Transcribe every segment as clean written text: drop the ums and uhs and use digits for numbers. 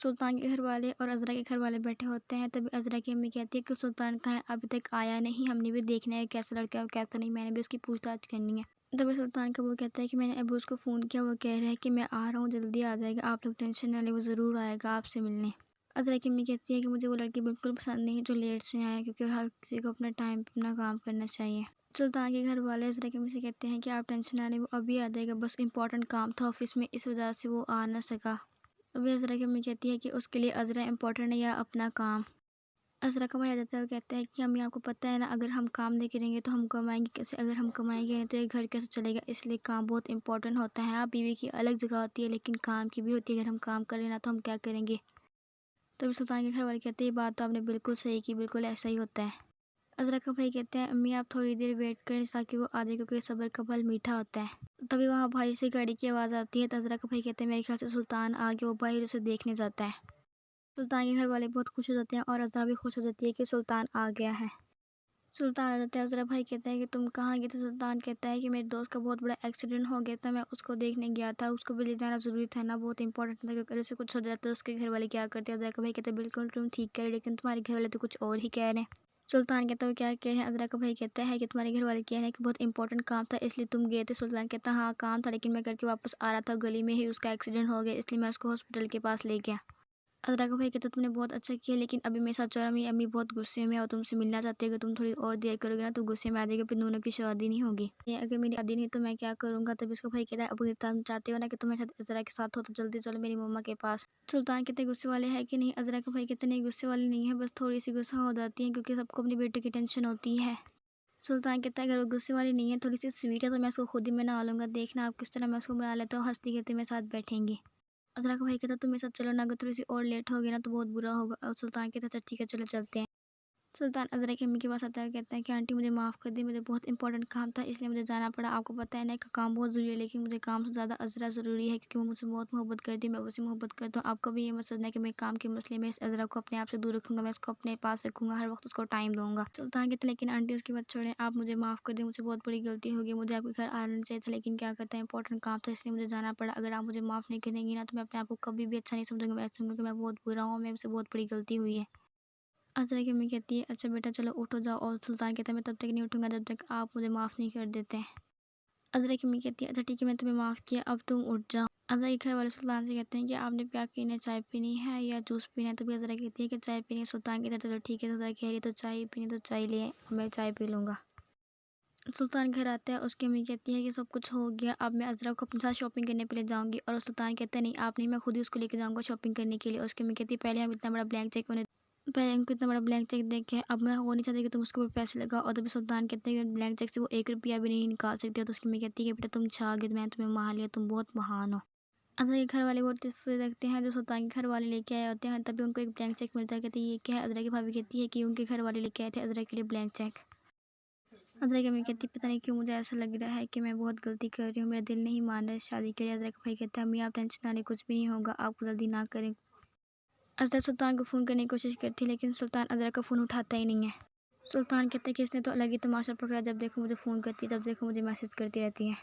سلطان کے گھر والے اور عذرا کے گھر والے بیٹھے ہوتے ہیں، تبھی عذرا کی امی کہتی ہے کہ سلطان کہاں ہے، ابھی تک آیا نہیں، ہم نے بھی دیکھنا ہے کیسا لڑکا ہے اور کیسا نہیں، میں نے بھی اس کی پوچھ تاچھ کرنی ہے۔ تبھی سلطان کا وہ کہتا ہے کہ میں نے ابھی اس کو فون کیا، وہ کہہ رہا ہے کہ میں آ رہا ہوں، جلدی آ جائے گا، آپ لوگ ٹینشن نہ لیں، وہ ضرور آئے گا آپ سے ملنے۔ عذرا کی امی کہتی ہے کہ مجھے وہ لڑکی بالکل پسند نہیں جو لیٹ سے آئے، کیونکہ ہر کسی کو اپنا ٹائم پہ اپنا کام کرنا چاہیے۔ سلطان کے گھر والے عذرا کی امی سے کہتے ہیں کہ آپ ٹینشن نہ لیں، وہ ابھی آ جائے گا، بس امپورٹنٹ کام تھا آفس میں، اس وجہ سے وہ آ نہ سکا۔ ابھی عذرا کی امی کہتی ہے کہ اس کے لیے عذرا امپورٹنٹ ہے یا اپنا کام۔ عذرا کا بھائی آ جاتا ہے، وہ کہتا ہے کہ امی آپ کو پتہ ہے نا، اگر ہم کام نہیں کریں گے تو ہم کمائیں گے کیسے، اگر ہم کمائیں گے نہیں تو یہ گھر کیسے چلے گا، اس لیے کام بہت امپورٹنٹ ہوتا ہے۔ آپ بیوی کی الگ جگہ ہوتی ہے لیکن کام کی بھی ہوتی ہے، اگر ہم کام کریں نا تو ہم کیا کریں گے۔ تبھی سلطان کے گھر والے کہتے ہیں یہ بات تو آپ نے بالکل صحیح کی، بالکل ایسا ہی ہوتا ہے۔ عذرا کا بھائی کہتے ہیں امی آپ تھوڑی دیر ویٹ کریں تاکہ وہ آ جائے، کیونکہ صبر کا پھل میٹھا ہوتا ہے۔ تبھی وہاں باہر سے گاڑی کی آواز آتی ہے، تو عذرا کا بھائی کہتے ہیں میرے خیال سے سلطان آ کے وہ باہر اسے دیکھنے جاتا ہے۔ سلطان کے گھر والے بہت خوش ہو جاتے ہیں اور عذرا بھی خوش ہو جاتی ہے کہ سلطان آ گیا ہے۔ سلطان آ جاتا ہے، عذرا بھائی کہتا ہے کہ تم کہاں گئے تھے؟ سلطان کہتا ہے کہ میرے دوست کا بہت بڑا ایکسیڈنٹ ہو گیا تھا، میں اس کو دیکھنے گیا تھا، اس کو بھی لے جانا ضروری تھا نا، بہت امپورٹنٹ تھا، کیونکہ اگر اسے کچھ ہو جاتا تو اس کے گھر والے کیا کرتے ہیں۔ عذرا کا بھائی کہتا ہے بالکل تم ٹھیک کہہ رہے، لیکن تمہارے گھر والے تو کچھ اور ہی کہہ رہے ہیں۔ سلطان کہتا ہے وہ کیا کہہ رہے ہیں؟ عذرا کا بھائی کہتا ہے کہ تمہارے گھر والے کہہ رہے ہیں کہ بہت امپورٹنٹ کام تھا اس لیے تم گئے تھے۔ سلطان کہتا ہے ہاں کام تھا، لیکن میں کر کے واپس آ رہا تھا، گلی میں ہی اس کا ایکسیڈنٹ ہو گیا، اس لیے میں اس کو ہاسپٹل کے پاس لے گیا۔ عذرا کا بھائی کہتا ہے تم نے بہت اچھا کیا، لیکن ابھی میرے ساتھ چورا میری امی بہت غصے میں ہے اور تم سے ملنا چاہتی ہے، اگر تم تھوڑی اور دیر کرو گے نا تو غصے میں آ جائے گا، پھر دونوں کی شادی نہیں ہوگی، اگر میری شادی نہیں تو میں کیا کروں گا۔ تب اس کا بھائی کہتا ہے اب تم چاہتے ہو نا کہ تمہارے ساتھ عذرا کے ساتھ ہو تو جلدی چلو میری مما کے پاس۔ سلطان کہتے ہیں غصے والے ہے کہ نہیں؟ عذرا کا بھائی کہتے نہیں غصے والے نہیں ہے، بس تھوڑی سی غصہ ہو جاتی ہے کیونکہ سب کو اپنی بیٹے کی ٹینشن ہوتی ہے۔ سلطان کہتا ہے اگر وہ غصے والی نہیں ہے، تھوڑی سی سویٹ ہے تو میں اس کو خود ہی منا لوں گا، دیکھنا آپ کس طرح میں اس کو بنا لیتا ہوں، ہنستی کہتے میرے ساتھ بیٹھیں گی۔ عذرا کا بھائی کہتا ہے تم میرے ساتھ چلو نا، اگر تھوڑی سی اور لیٹ ہو گئی نا تو بہت برا ہوگا۔ اور سلطان کہتا ہے ٹھیک ہے چلو چلتے ہیں۔ سلطان عذرا کی امی کے پاس آتا ہے، کہتا ہے کہ آنٹی مجھے معاف کر دی، مجھے بہت امپورٹنٹ کام تھا اس لیے مجھے جانا پڑا، آپ کو پتہ ہے نا ایک کام بہت ضروری ہے، لیکن مجھے کام سے زیادہ عذرا ضروری ہے کیونکہ وہ مجھ سے بہت محبت کرتی ہے، میں اس سے محبت کرتا ہوں۔ آپ کو بھی یہ مت سمجھنا کہ میں کام کے مسئلے میں عذرا کو اپنے آپ سے دور رکھوں گا، میں اس کو اپنے پاس رکھوں گا، ہر وقت اس کو ٹائم دوں گا۔ سلطان کہتے ہیں لیکن آنٹی اس کی بات چھوڑیں، آپ مجھے معاف کر دیں، مجھ سے بہت بڑی غلطی ہو گئی، مجھے آپ کے گھر آنا چاہیے تھا، لیکن کیا کرتا ہے امپورٹنٹ کام تھا اس لیے مجھے جانا پڑا، اگر آپ مجھے معاف نہیں کریں گی نا تو میں اپنے آپ کو کبھی بھی اچھا نہیں سمجھوں گا، میں سمجھوں گا کہ میں بہت برا ہوں، مجھ سے بہت بڑی غلطی ہوئی ہے۔ عذرا کی امی کہتی ہے اچھا بیٹا چلو اٹھو جاؤ، اور سلطان کہتا ہے میں تب تک نہیں اٹھوں گا جب تک آپ مجھے معاف نہیں کر دیتے۔ عذرا کی امی کہتی ہے اچھا ٹھیک ہے میں تمہیں معاف کیا، اب تم اٹھ جاؤ۔ عذرا کے گھر والے سلطان سے کہتے ہیں کہ آپ نے کیا پینا ہے، چائے پینی ہے یا جوس پینا ہے؟ تبھی عذرا کہتی ہے کہ چائے پینی ہے۔ سلطان کہتا ہے چلو ٹھیک ہے، عذرا کہہ رہی ہے تو چائے پینی تو چائے لے، میں چائے پی لوں گا۔ سلطان گھر آتا ہے، اس کی امی کہتی ہے کہ سب کچھ ہو گیا، اب میں عذرا کو اپنے ساتھ شاپنگ کرنے پہ لے جاؤں گی، اور سلطان کہتا ہے نہیں آپ نہیں، میں خود ہی اس کو لے کے جاؤں گا شاپنگ کرنے کے لیے۔ اس کی امی کہتی ہے پہلے ہم اتنا بڑا بلینک چیک پہلے ان کو اتنا بڑا بلینک چیک دیکھے، اب میں وہ نہیں چاہتی کہ تم اس کے اوپر پیسے لگاؤ۔ اور تبھی سلطان کہتے ہیں کہ بلینک چیک سے وہ 1 روپیہ بھی نہیں نکال سکتے، تو اس کی امی کہتی ہے کہ بیٹا تم شاگرد، میں تمہیں مان لیا، تم بہت مہان ہو۔ عذرا کے گھر والے وہ تحفے رکھتے ہیں جو سلطان کے گھر والے لے کے آئے ہوتے ہیں، تبھی ان کو ایک بلینک چیک ملتا ہے، کہتے ہیں یہ کیا ہے؟ عذرا کی بھابھی کہتی ہے کہ ان کے گھر والے لے کے آئے تھے عذرا کے لیے بلینک چیک۔ عذرا کی امی کہتی ہے پتہ نہیں کیوں مجھے ایسا لگ رہا ہے کہ میں بہت غلطی کر رہی ہوں، میرا دل نہیں مان رہا اس شادی کے لیے۔ عذرا کا بھائی کہتا ہے امی آپ ٹینشن نہ لیں، کچھ بھی نہیں ہوگا، آپ جلدی نہ کریں۔ عذرا سلطان کو فون کرنے کی کوشش کرتی ہے لیکن سلطان عذرا کا فون اٹھاتا ہی نہیں ہے۔ سلطان کہتا ہے کہ اس نے تو الگ ہی تماشا پکڑا، جب دیکھو مجھے فون کرتی ہے، جب دیکھو مجھے میسج کرتی رہتی ہے۔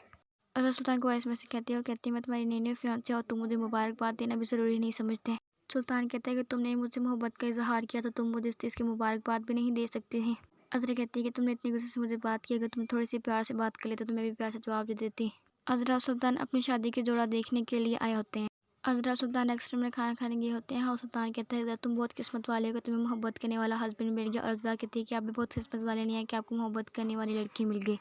عذرا سلطان کو وائس میسج کہتی ہے، وہ کہتی ہے میں تمہاری نئی فیانسی اور تم مجھے مبارکباد دینا بھی ضروری نہیں سمجھتے۔ سلطان کہتا ہے کہ تم نے مجھ سے محبت کا اظہار کیا تو تم مجھے اس چیز کی مبارکباد بھی نہیں دے سکتے تھے۔ عذرا کہتی ہے کہ تم نے اتنی غصے سے مجھے بات کی، اگر تم تھوڑی سی پیار سے بات کر لیتے تو میں بھی پیار سے جواب دے دیتی۔ عذرا اور سلطان اپنی شادی کے جوڑا دیکھنے کے لیے آئے ہوتے ہیں۔ عذرا اور سلطان ریسٹورنٹ میں کھانا کھانے گئے ہوتے ہیں، اور سلطان کہتا ہے تم بہت قسمت والے ہو کہ تمہیں محبت کرنے والا ہسبینڈ مل گیا، اور عذرا کہتی ہے کہ آپ بھی بہت قسمت والے نہیں ہیں کہ آپ کو محبت کرنے والی لڑکی مل گئی۔